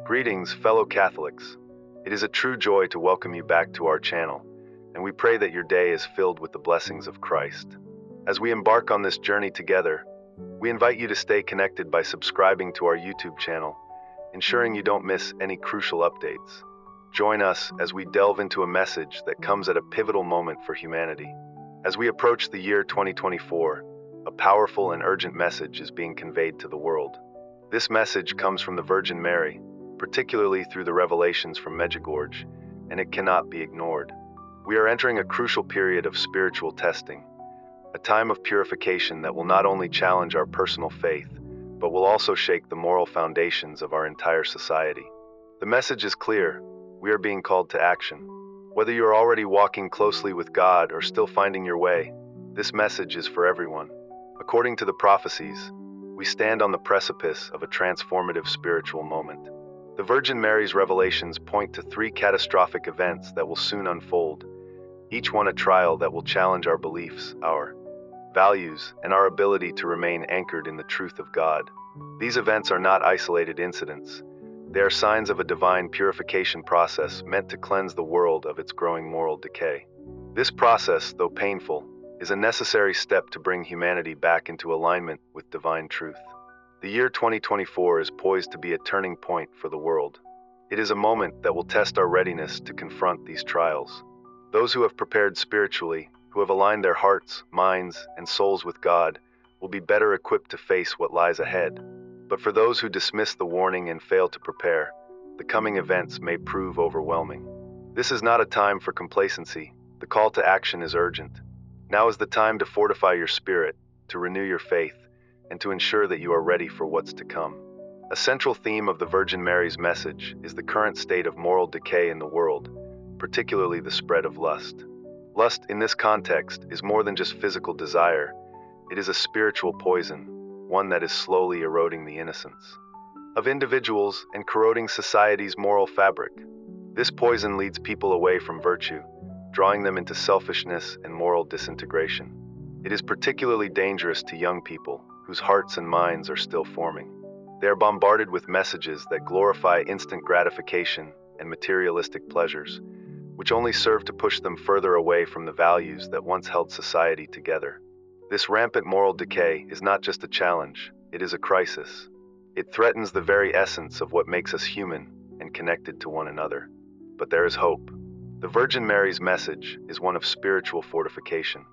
Greetings, fellow Catholics. It is a true joy to welcome you back to our channel, and we pray that your day is filled with the blessings of Christ. As we embark on this journey together, we invite you to stay connected by subscribing to our YouTube channel, ensuring you don't miss any crucial updates. Join us as we delve into a message that comes at a pivotal moment for humanity. As we approach the year 2024, a powerful and urgent message is being conveyed to the world. This message comes from the Virgin Mary, particularly through the revelations from Medjugorje, and it cannot be ignored. We are entering a crucial period of spiritual testing, a time of purification that will not only challenge our personal faith, but will also shake the moral foundations of our entire society. The message is clear: we are being called to action. Whether you are already walking closely with God or still finding your way, this message is for everyone. According to the Prophecies, we stand on the precipice of a transformative spiritual moment. The Virgin Mary's revelations point to three catastrophic events that will soon unfold, each one a trial that will challenge our beliefs, our values, and our ability to remain anchored in the truth of God. These events are not isolated incidents. They are signs of a divine purification process meant to cleanse the world of its growing moral decay. This process, though painful, is a necessary step to bring humanity back into alignment with divine truth. The year 2024 is poised to be a turning point for the world. It is a moment that will test our readiness to confront these trials. Those who have prepared spiritually, who have aligned their hearts, minds, and souls with God, will be better equipped to face what lies ahead. But for those who dismiss the warning and fail to prepare, the coming events may prove overwhelming. This is not a time for complacency. The call to action is urgent. Now is the time to fortify your spirit, to renew your faith, and to ensure that you are ready for what's to come. A central theme of the Virgin Mary's message is the current state of moral decay in the world, particularly the spread of lust. Lust, in this context, is more than just physical desire. It is a spiritual poison, one that is slowly eroding the innocence of individuals and corroding society's moral fabric. This poison leads people away from virtue, drawing them into selfishness and moral disintegration. It is particularly dangerous to young people, whose hearts and minds are still forming. They are bombarded with messages that glorify instant gratification and materialistic pleasures, which only serve to push them further away from the values that once held society together. This rampant moral decay is not just a challenge, it is a crisis. It threatens the very essence of what makes us human and connected to one another. But there is hope. The Virgin Mary's message is one of spiritual fortification.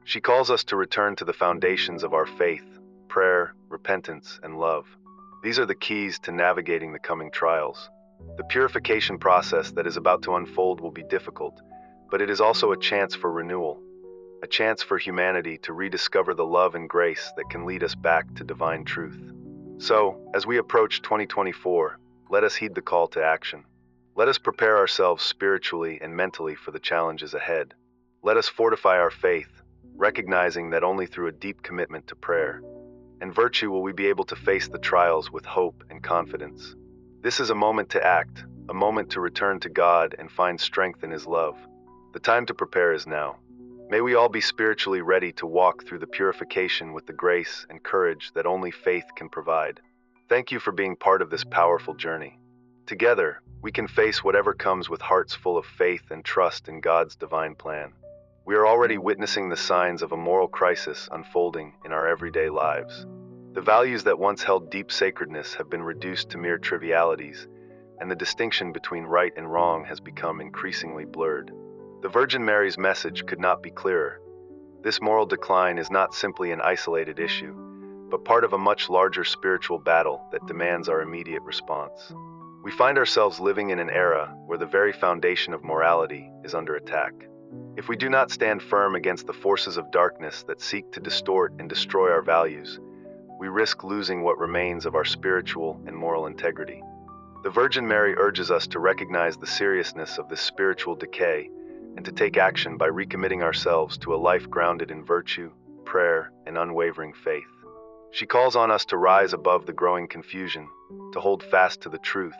She calls us to return to the foundations of our faith, prayer, repentance, and love. These are the keys to navigating the coming trials. The purification process that is about to unfold will be difficult, but it is also a chance for renewal, a chance for humanity to rediscover the love and grace that can lead us back to divine truth. So, as we approach 2024, let us heed the call to action. Let us prepare ourselves spiritually and mentally for the challenges ahead. Let us fortify our faith, recognizing that only through a deep commitment to prayer and virtue will we be able to face the trials with hope and confidence. This is a moment to act, a moment to return to God and find strength in His love. The time to prepare is now. May we all be spiritually ready to walk through the purification with the grace and courage that only faith can provide. Thank you for being part of this powerful journey. Together, we can face whatever comes with hearts full of faith and trust in God's divine plan. We are already witnessing the signs of a moral crisis unfolding in our everyday lives. The values that once held deep sacredness have been reduced to mere trivialities, and the distinction between right and wrong has become increasingly blurred. The Virgin Mary's message could not be clearer. This moral decline is not simply an isolated issue, but part of a much larger spiritual battle that demands our immediate response. We find ourselves living in an era where the very foundation of morality is under attack. If we do not stand firm against the forces of darkness that seek to distort and destroy our values, we risk losing what remains of our spiritual and moral integrity. The Virgin Mary urges us to recognize the seriousness of this spiritual decay and to take action by recommitting ourselves to a life grounded in virtue, prayer, and unwavering faith. She calls on us to rise above the growing confusion, to hold fast to the truth,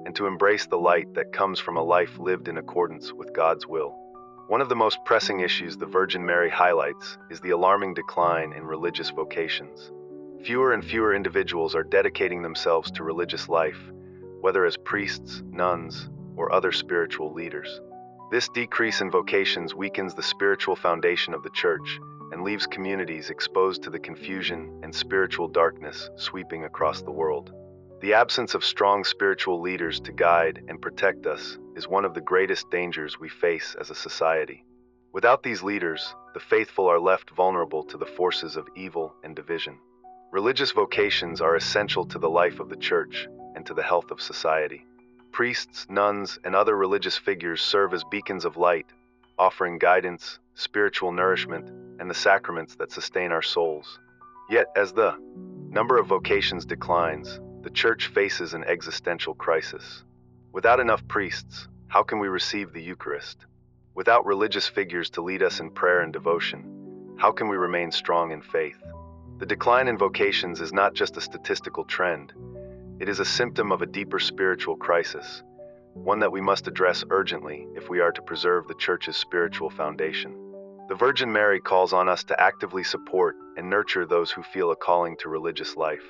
and to embrace the light that comes from a life lived in accordance with God's will. One of the most pressing issues the Virgin Mary highlights is the alarming decline in religious vocations. Fewer and fewer individuals are dedicating themselves to religious life, whether as priests, nuns, or other spiritual leaders. This decrease in vocations weakens the spiritual foundation of the church and leaves communities exposed to the confusion and spiritual darkness sweeping across the world. The absence of strong spiritual leaders to guide and protect us is one of the greatest dangers we face as a society. Without these leaders, the faithful are left vulnerable to the forces of evil and division. Religious vocations are essential to the life of the church and to the health of society. Priests, nuns, and other religious figures serve as beacons of light, offering guidance, spiritual nourishment, and the sacraments that sustain our souls. Yet, as the number of vocations declines, the church faces an existential crisis. Without enough priests, how can we receive the Eucharist? Without religious figures to lead us in prayer and devotion, how can we remain strong in faith? The decline in vocations is not just a statistical trend. It is a symptom of a deeper spiritual crisis, one that we must address urgently if we are to preserve the Church's spiritual foundation. The Virgin Mary calls on us to actively support and nurture those who feel a calling to religious life.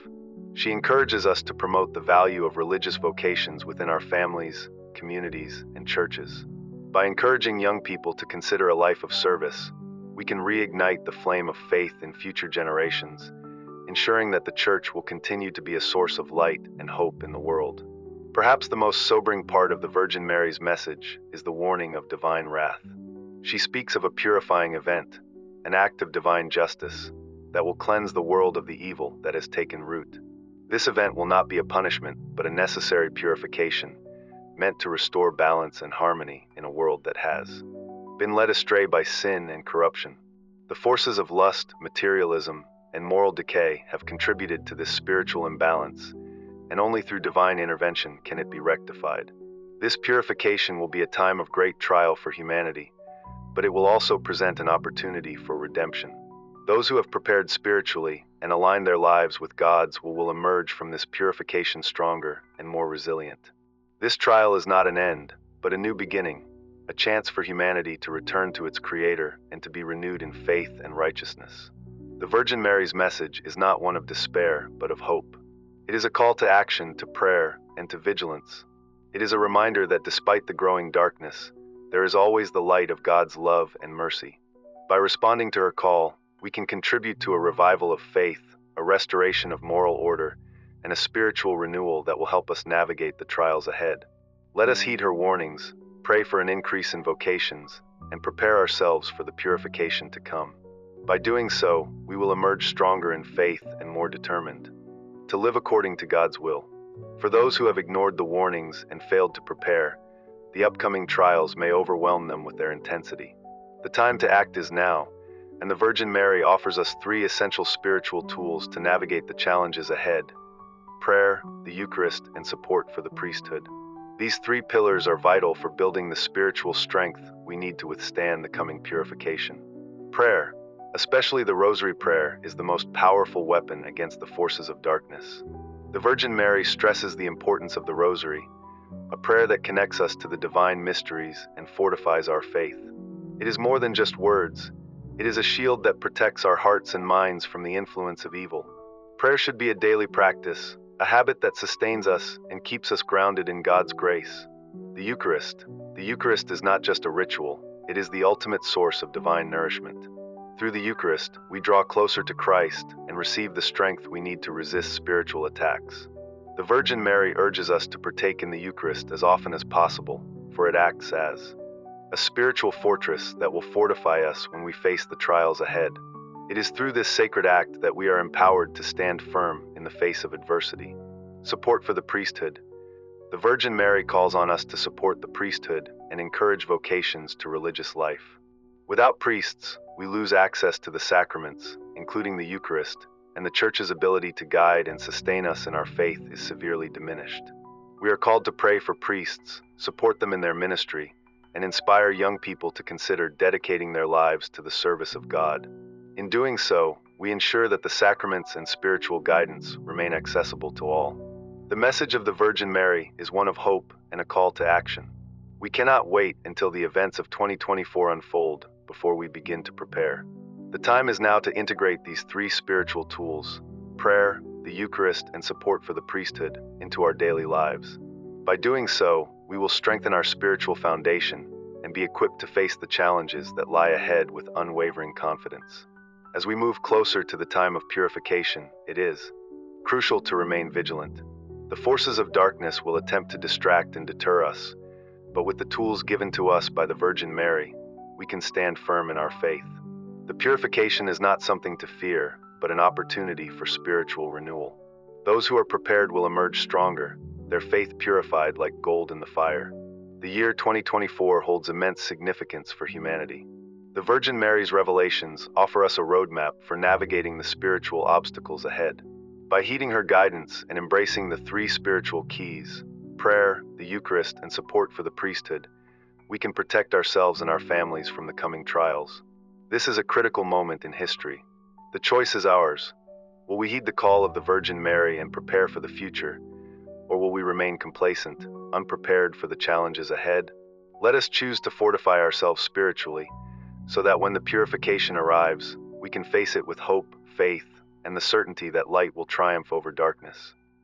She encourages us to promote the value of religious vocations within our families, communities, and churches. By encouraging young people to consider a life of service, we can reignite the flame of faith in future generations, ensuring that the Church will continue to be a source of light and hope in the world. Perhaps the most sobering part of the Virgin Mary's message is the warning of divine wrath. She speaks of a purifying event, an act of divine justice, that will cleanse the world of the evil that has taken root. This event will not be a punishment, but a necessary purification, meant to restore balance and harmony in a world that has been led astray by sin and corruption. The forces of lust, materialism, and moral decay have contributed to this spiritual imbalance, and only through divine intervention can it be rectified. This purification will be a time of great trial for humanity, but it will also present an opportunity for redemption. Those who have prepared spiritually and aligned their lives with God's will emerge from this purification stronger and more resilient. This trial is not an end, but a new beginning, a chance for humanity to return to its Creator and to be renewed in faith and righteousness. The Virgin Mary's message is not one of despair, but of hope. It is a call to action, to prayer, and to vigilance. It is a reminder that despite the growing darkness, there is always the light of God's love and mercy. By responding to her call, we can contribute to a revival of faith, a restoration of moral order, and a spiritual renewal that will help us navigate the trials ahead. Let us heed her warnings, pray for an increase in vocations, and prepare ourselves for the purification to come. By doing so, we will emerge stronger in faith and more determined to live according to God's will. For those who have ignored the warnings and failed to prepare, the upcoming trials may overwhelm them with their intensity. The time to act is now, and the Virgin Mary offers us 3 essential spiritual tools to navigate the challenges ahead: prayer, the Eucharist, and support for the priesthood. These 3 pillars are vital for building the spiritual strength we need to withstand the coming purification. Prayer, especially the Rosary Prayer, is the most powerful weapon against the forces of darkness. The Virgin Mary stresses the importance of the Rosary, a prayer that connects us to the divine mysteries and fortifies our faith. It is more than just words. It is a shield that protects our hearts and minds from the influence of evil. Prayer should be a daily practice, a habit that sustains us and keeps us grounded in God's grace. The Eucharist. The Eucharist is not just a ritual, it is the ultimate source of divine nourishment. Through the Eucharist, we draw closer to Christ and receive the strength we need to resist spiritual attacks. The Virgin Mary urges us to partake in the Eucharist as often as possible, for it acts as a spiritual fortress that will fortify us when we face the trials ahead. It is through this sacred act that we are empowered to stand firm in the face of adversity. Support for the priesthood. The Virgin Mary calls on us to support the priesthood and encourage vocations to religious life. Without priests, we lose access to the sacraments, including the Eucharist, and the Church's ability to guide and sustain us in our faith is severely diminished. We are called to pray for priests, support them in their ministry, and inspire young people to consider dedicating their lives to the service of God. In doing so, we ensure that the sacraments and spiritual guidance remain accessible to all. The message of the Virgin Mary is one of hope and a call to action. We cannot wait until the events of 2024 unfold before we begin to prepare. The time is now to integrate these 3 spiritual tools, prayer, the Eucharist, and support for the priesthood, into our daily lives. By doing so, we will strengthen our spiritual foundation and be equipped to face the challenges that lie ahead with unwavering confidence. As we move closer to the time of purification, it is crucial to remain vigilant. The forces of darkness will attempt to distract and deter us, but with the tools given to us by the Virgin Mary, we can stand firm in our faith. The purification is not something to fear, but an opportunity for spiritual renewal. Those who are prepared will emerge stronger, their faith purified like gold in the fire. The year 2024 holds immense significance for humanity. The Virgin Mary's revelations offer us a roadmap for navigating the spiritual obstacles ahead. By heeding her guidance and embracing the three spiritual keys, prayer, the Eucharist, and support for the priesthood, we can protect ourselves and our families from the coming trials. This is a critical moment in history. The choice is ours. Will we heed the call of the Virgin Mary and prepare for the future, or will we remain complacent, unprepared for the challenges ahead? Let us choose to fortify ourselves spiritually, so that when the purification arrives, we can face it with hope, faith, and the certainty that light will triumph over darkness.